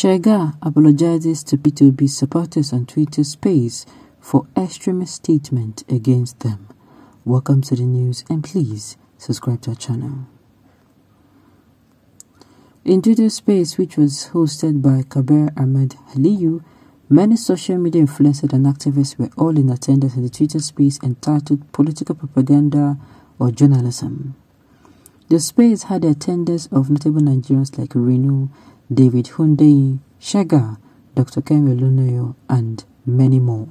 Shega apologizes to Obi'S supporters on Twitter Space for extremist statement against them. Welcome to the news and please subscribe to our channel. In Twitter Space, which was hosted by Kabir Ahmed Aliyu, many social media influencers and activists were all in attendance in the Twitter Space entitled Political Propaganda or Journalism. The space had the attendance of notable Nigerians like Renu, David Hundeyi, Shega, Dr. Kemi Olunoyo, and many more.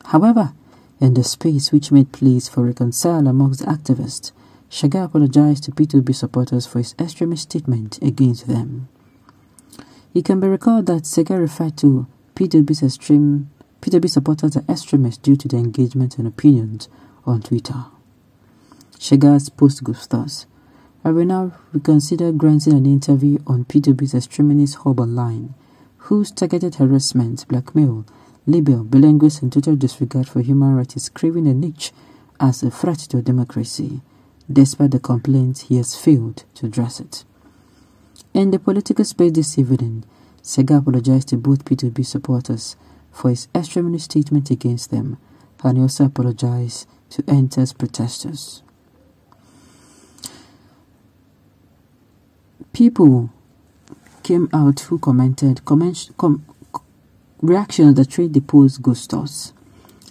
However, in the space which made place for reconcile amongst the activists, Shega apologized to Obi'S supporters for his extremist statement against them. It can be recalled that Shega referred to Obi'S supporters as extremists due to their engagement and opinions on Twitter. Shega's post goes thus: I will now reconsider granting an interview on Obi'S extremist hub online, whose targeted harassment, blackmail, libel, bilingualism, and total disregard for human rights is craving a niche as a threat to democracy, despite the complaints he has failed to address it. In the political space this evening, Shega apologized to both Obi'S supporters for his extremist statement against them, and he also apologized to Enter's protesters. People came out who commented reactions that trade the post ghostos.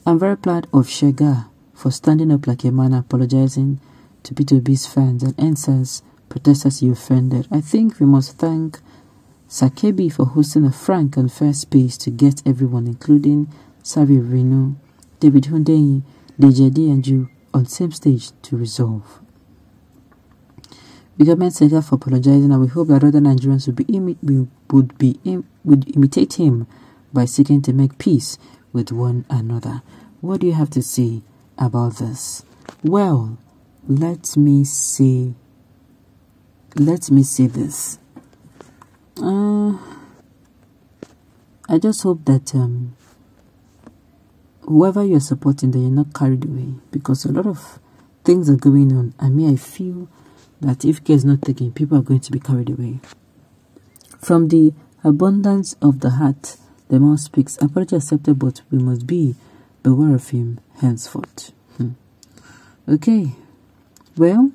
I'm very proud of Shega for standing up like a man, apologizing to Obi'S fans and answers protesters he offended. I think we must thank Sakebi for hosting a frank and fair space to get everyone, including Savi Renu, David Hundeyi, Dejedi and you, on same stage to resolve. We commend Shega for apologizing, and we hope that other Nigerians would imitate him by seeking to make peace with one another. What do you have to say about this? Well, let me say this. I just hope that whoever you're supporting, that you're not carried away, because a lot of things are going on. I feel that if care is not taken, people are going to be carried away. From the abundance of the heart, the mouth speaks. Apology accepted, but we must be beware of him henceforth. Okay, well,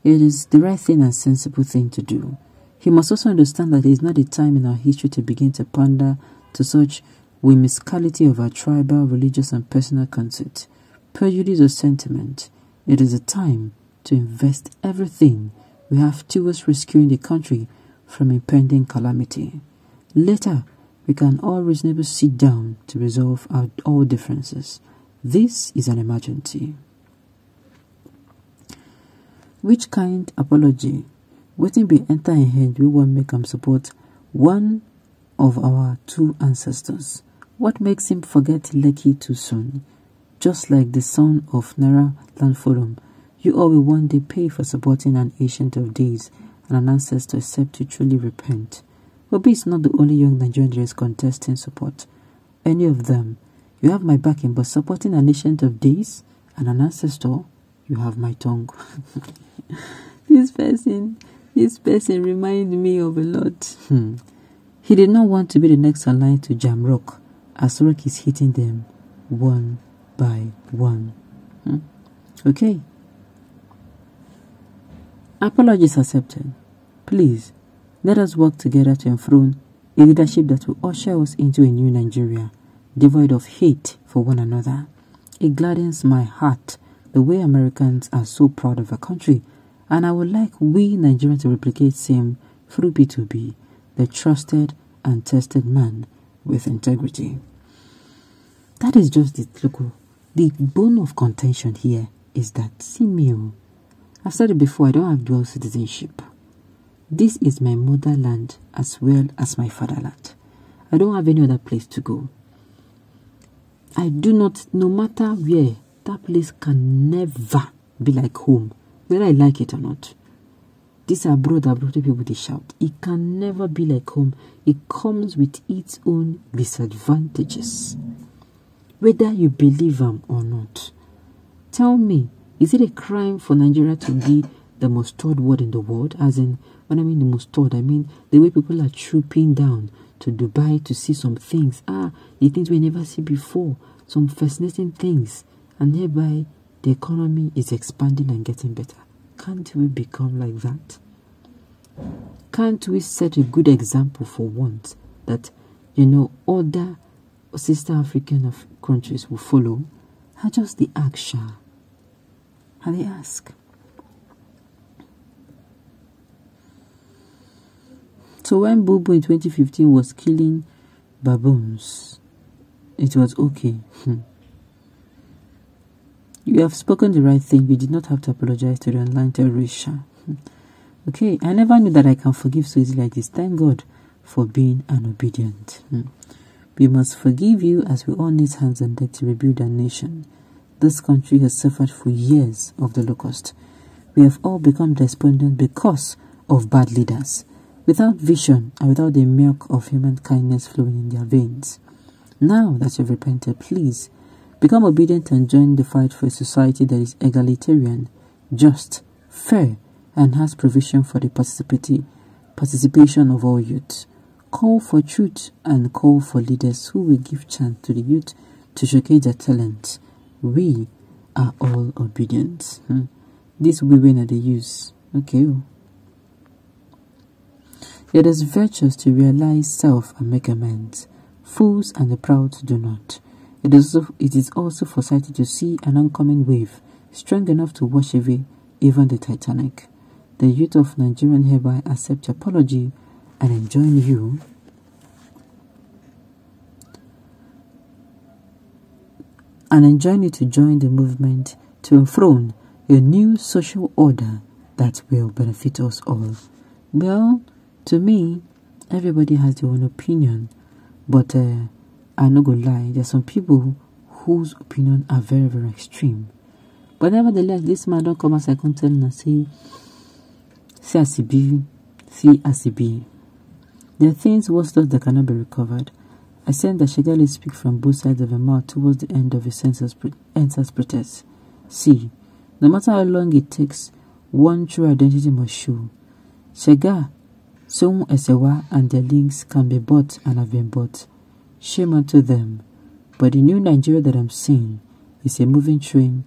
it is the right thing and sensible thing to do. He must also understand that it is not a time in our history to begin to pander to such whimsicality of our tribal, religious, and personal conceit, prejudice or sentiment. It is a time to invest everything we have towards rescuing the country from impending calamity. Later, we can all reasonably sit down to resolve all differences. This is an emergency. Which kind apology? Waiting be enter in head, we won't make him support one of our two ancestors. What makes him forget Lekki too soon? Just like the son of Naira Land Forum, you all will one day pay for supporting an ancient of days and an ancestor except to truly repent. Obi'S is not the only young Nigerian that is contesting support. Any of them, you have my backing, but supporting an ancient of days and an ancestor, you have my tongue. This person reminds me of a lot. He did not want to be the next in line to jam rock, as rock is hitting them one by one. Okay. Apologies accepted. Please, let us work together to enthrone a leadership that will usher us into a new Nigeria, devoid of hate for one another. It gladdens my heart the way Americans are so proud of our country, and I would like we Nigerians to replicate same through P2B, the trusted and tested man with integrity. That is just the bone of contention here is that, see me, I've said it before, I don't have dual citizenship. This is my motherland as well as my fatherland. I don't have any other place to go. I do not, no matter where, that place can never be like home, whether I like it or not. These are abroad people, they shout. It can never be like home. It comes with its own disadvantages, whether you believe them or not. Tell me, is it a crime for Nigeria to be the most third world in the world. As in, when I mean the most third, I mean the way people are trooping down to Dubai to see some things. The things we never see before. Some fascinating things. And thereby, the economy is expanding and getting better. Can't we become like that? Can't we set a good example for once that, other sister African countries will follow? How just the action? How they ask? So when Bobo in 2015 was killing baboons, it was okay. You have spoken the right thing. We did not have to apologize to the online terrorist. Okay, I never knew that I can forgive so easily like this. Thank God for being an obedient. We must forgive you as we all need hands on deck to rebuild our nation. This country has suffered for years of the Holocaust. We have all become despondent because of bad leaders, without vision and without the milk of human kindness flowing in their veins. Now that you've repented, please become obedient and join the fight for a society that is egalitarian, just, fair, and has provision for the participation of all youth. Call for truth and call for leaders who will give chance to the youth to showcase their talent. We are all obedient. This women are the use. Okay. It is virtuous to realize self and make amends. Fools and the proud do not. It is also foresighted to see an oncoming wave strong enough to wash away even the Titanic. The youth of Nigeria hereby accept your apology and enjoin you to join the movement to enthrone a new social order that will benefit us all. Well, to me, everybody has their own opinion, but I'm not gonna lie, there are some people whose opinion are very, very extreme. But nevertheless, this man don't come as I can tell and say as it be, see as it be. There are things worse that cannot be recovered. I sense that Segalink speak from both sides of her mouth towards the end of his census protest. See, no matter how long it takes, one true identity must show. Shega, Somu Esewa and their links can be bought and have been bought. Shame unto them. But the new Nigeria that I'm seeing is a moving train.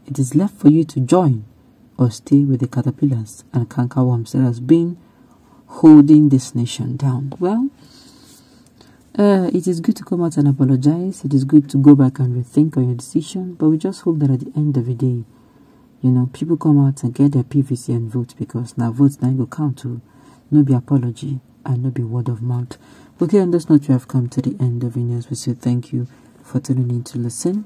It is left for you to join or stay with the caterpillars and cankerworms that has been holding this nation down. Well, it is good to come out and apologize. It is good to go back and rethink on your decision. But we just hope that at the end of the day, people come out and get their PVC and vote, because now votes now go count to no be apology and no be word of mouth. Okay, on this note, we have come to the end of the news. We say thank you for tuning in to listen.